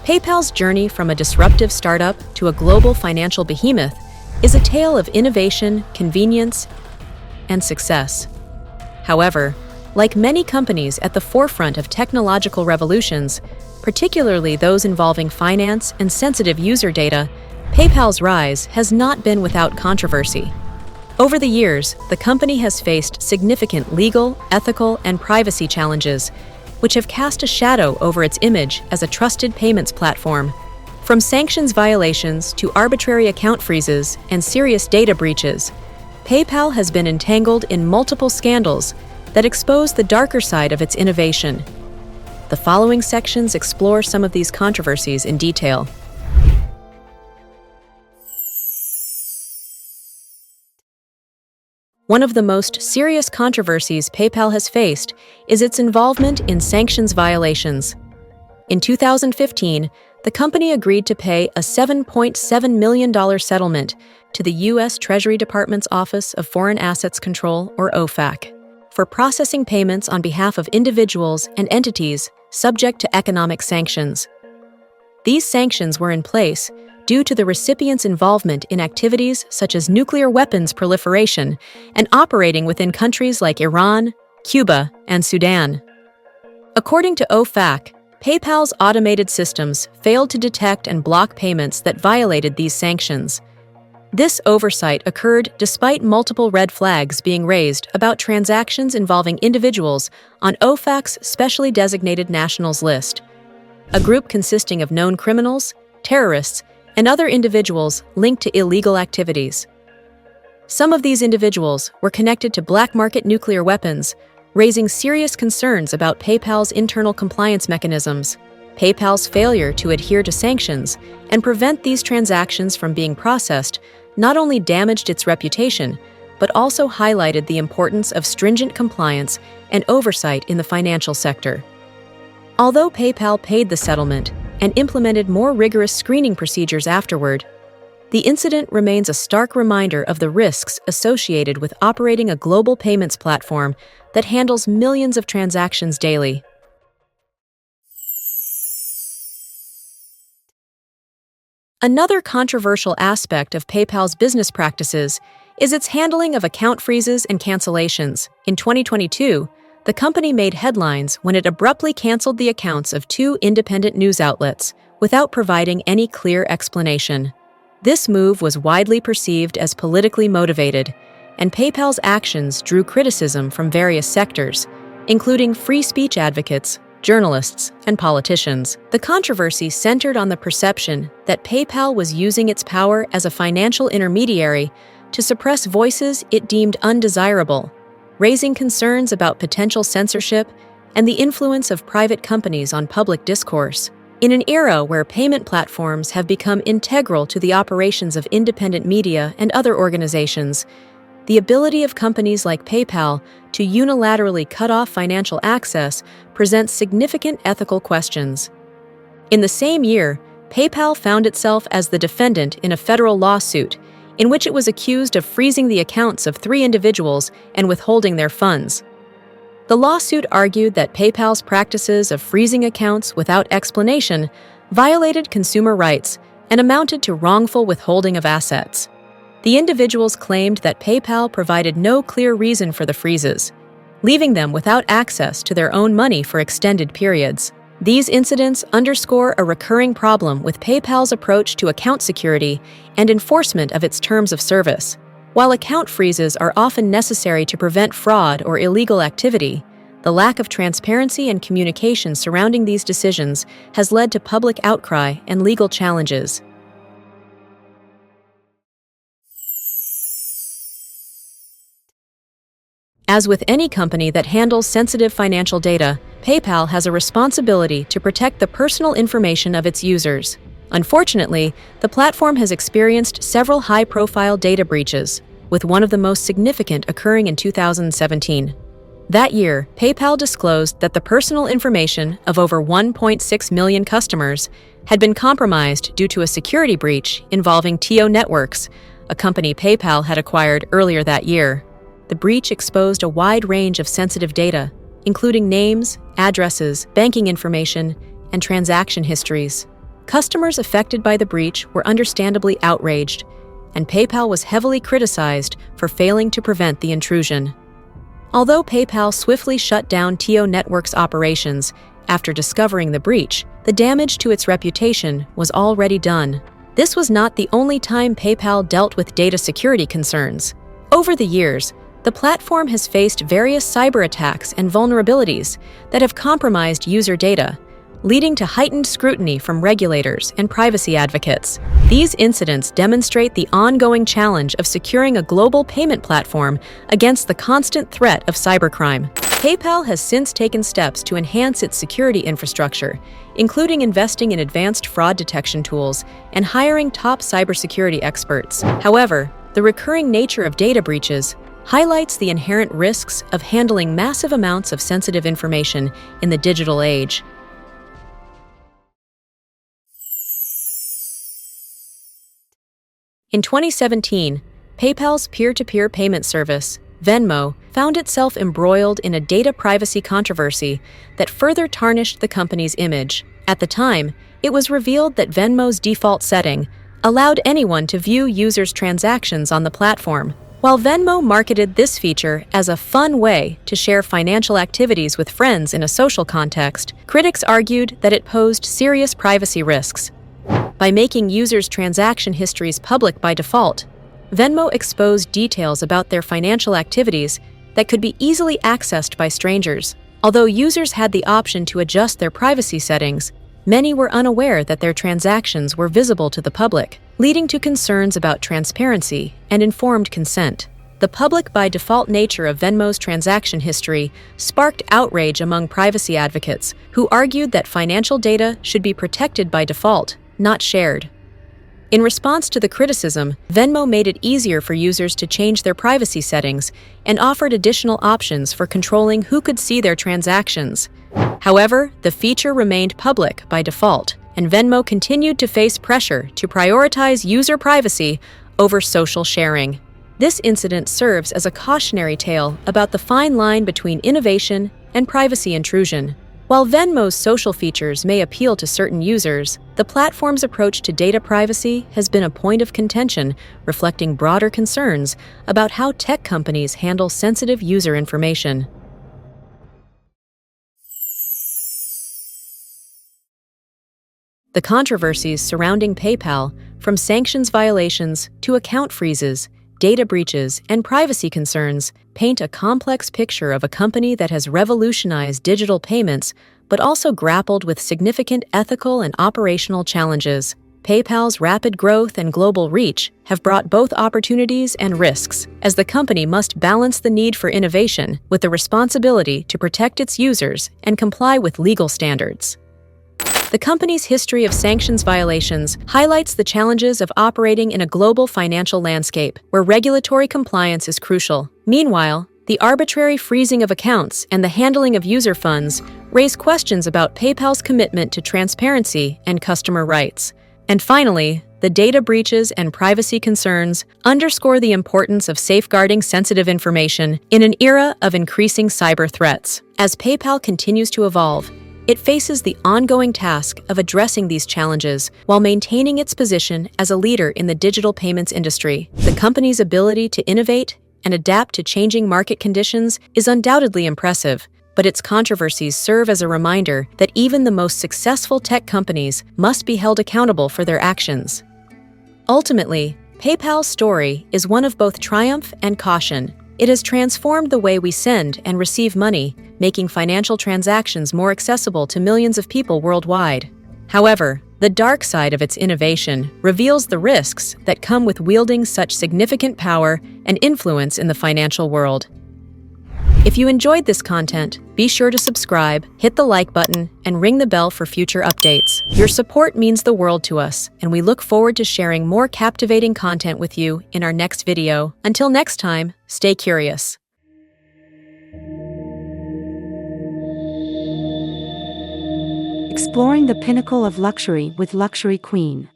PayPal's journey from a disruptive startup to a global financial behemoth is a tale of innovation, convenience, and success. However, like many companies at the forefront of technological revolutions, particularly those involving finance and sensitive user data, PayPal's rise has not been without controversy. Over the years, the company has faced significant legal, ethical, and privacy challenges, which have cast a shadow over its image as a trusted payments platform. From sanctions violations to arbitrary account freezes and serious data breaches, PayPal has been entangled in multiple scandals that expose the darker side of its innovation. The following sections explore some of these controversies in detail. One of the most serious controversies PayPal has faced is its involvement in sanctions violations. In 2015, the company agreed to pay a $7.7 million settlement to the U.S. Treasury Department's Office of Foreign Assets Control, or OFAC, for processing payments on behalf of individuals and entities subject to economic sanctions. These sanctions were in place due to the recipient's involvement in activities such as nuclear weapons proliferation and operating within countries like Iran, Cuba, and Sudan. According to OFAC, PayPal's automated systems failed to detect and block payments that violated these sanctions. This oversight occurred despite multiple red flags being raised about transactions involving individuals on OFAC's specially designated nationals list, a group consisting of known criminals, terrorists, and other individuals linked to illegal activities. Some of these individuals were connected to black market nuclear weapons, raising serious concerns about PayPal's internal compliance mechanisms. PayPal's failure to adhere to sanctions and prevent these transactions from being processed not only damaged its reputation, but also highlighted the importance of stringent compliance and oversight in the financial sector. Although PayPal paid the settlement and implemented more rigorous screening procedures afterward, the incident remains a stark reminder of the risks associated with operating a global payments platform that handles millions of transactions daily. Another controversial aspect of PayPal's business practices is its handling of account freezes and cancellations. In 2022, the company made headlines when it abruptly canceled the accounts of two independent news outlets without providing any clear explanation. This move was widely perceived as politically motivated, and PayPal's actions drew criticism from various sectors, including free speech advocates, journalists, and politicians. The controversy centered on the perception that PayPal was using its power as a financial intermediary to suppress voices it deemed undesirable, raising concerns about potential censorship and the influence of private companies on public discourse. In an era where payment platforms have become integral to the operations of independent media and other organizations, the ability of companies like PayPal to unilaterally cut off financial access presents significant ethical questions. In the same year, PayPal found itself as the defendant in a federal lawsuit in which it was accused of freezing the accounts of 3 individuals and withholding their funds. The lawsuit argued that PayPal's practices of freezing accounts without explanation violated consumer rights and amounted to wrongful withholding of assets. The individuals claimed that PayPal provided no clear reason for the freezes, leaving them without access to their own money for extended periods. These incidents underscore a recurring problem with PayPal's approach to account security and enforcement of its terms of service. While account freezes are often necessary to prevent fraud or illegal activity, the lack of transparency and communication surrounding these decisions has led to public outcry and legal challenges. As with any company that handles sensitive financial data, PayPal has a responsibility to protect the personal information of its users. Unfortunately, the platform has experienced several high-profile data breaches, with one of the most significant occurring in 2017. That year, PayPal disclosed that the personal information of over 1.6 million customers had been compromised due to a security breach involving TO Networks, a company PayPal had acquired earlier that year. The breach exposed a wide range of sensitive data, including names, addresses, banking information, and transaction histories. Customers affected by the breach were understandably outraged, and PayPal was heavily criticized for failing to prevent the intrusion. Although PayPal swiftly shut down TO Network's operations after discovering the breach, the damage to its reputation was already done. This was not the only time PayPal dealt with data security concerns. Over the years, the platform has faced various cyber attacks and vulnerabilities that have compromised user data, leading to heightened scrutiny from regulators and privacy advocates. These incidents demonstrate the ongoing challenge of securing a global payment platform against the constant threat of cybercrime. PayPal has since taken steps to enhance its security infrastructure, including investing in advanced fraud detection tools and hiring top cybersecurity experts. However, the recurring nature of data breaches highlights the inherent risks of handling massive amounts of sensitive information in the digital age. In 2017, PayPal's peer-to-peer payment service, Venmo, found itself embroiled in a data privacy controversy that further tarnished the company's image. At the time, it was revealed that Venmo's default setting allowed anyone to view users' transactions on the platform. While Venmo marketed this feature as a fun way to share financial activities with friends in a social context, critics argued that it posed serious privacy risks. By making users' transaction histories public by default, Venmo exposed details about their financial activities that could be easily accessed by strangers. Although users had the option to adjust their privacy settings, many were unaware that their transactions were visible to the public, leading to concerns about transparency and informed consent. The public by default nature of Venmo's transaction history sparked outrage among privacy advocates who argued that financial data should be protected by default, not shared. In response to the criticism, Venmo made it easier for users to change their privacy settings and offered additional options for controlling who could see their transactions. However, the feature remained public by default, and Venmo continued to face pressure to prioritize user privacy over social sharing. This incident serves as a cautionary tale about the fine line between innovation and privacy intrusion. While Venmo's social features may appeal to certain users, the platform's approach to data privacy has been a point of contention, reflecting broader concerns about how tech companies handle sensitive user information. The controversies surrounding PayPal, from sanctions violations to account freezes, data breaches, and privacy concerns, paint a complex picture of a company that has revolutionized digital payments but also grappled with significant ethical and operational challenges. PayPal's rapid growth and global reach have brought both opportunities and risks, as the company must balance the need for innovation with the responsibility to protect its users and comply with legal standards. The company's history of sanctions violations highlights the challenges of operating in a global financial landscape where regulatory compliance is crucial. Meanwhile, the arbitrary freezing of accounts and the handling of user funds raise questions about PayPal's commitment to transparency and customer rights. And finally, the data breaches and privacy concerns underscore the importance of safeguarding sensitive information in an era of increasing cyber threats. As PayPal continues to evolve, it faces the ongoing task of addressing these challenges while maintaining its position as a leader in the digital payments industry. The company's ability to innovate and adapt to changing market conditions is undoubtedly impressive, but its controversies serve as a reminder that even the most successful tech companies must be held accountable for their actions. Ultimately, PayPal's story is one of both triumph and caution. It has transformed the way we send and receive money, making financial transactions more accessible to millions of people worldwide. However, the dark side of its innovation reveals the risks that come with wielding such significant power and influence in the financial world. If you enjoyed this content, be sure to subscribe, hit the like button, and ring the bell for future updates. Your support means the world to us, and we look forward to sharing more captivating content with you in our next video. Until next time, stay curious. Exploring the pinnacle of luxury with Luxury Queen.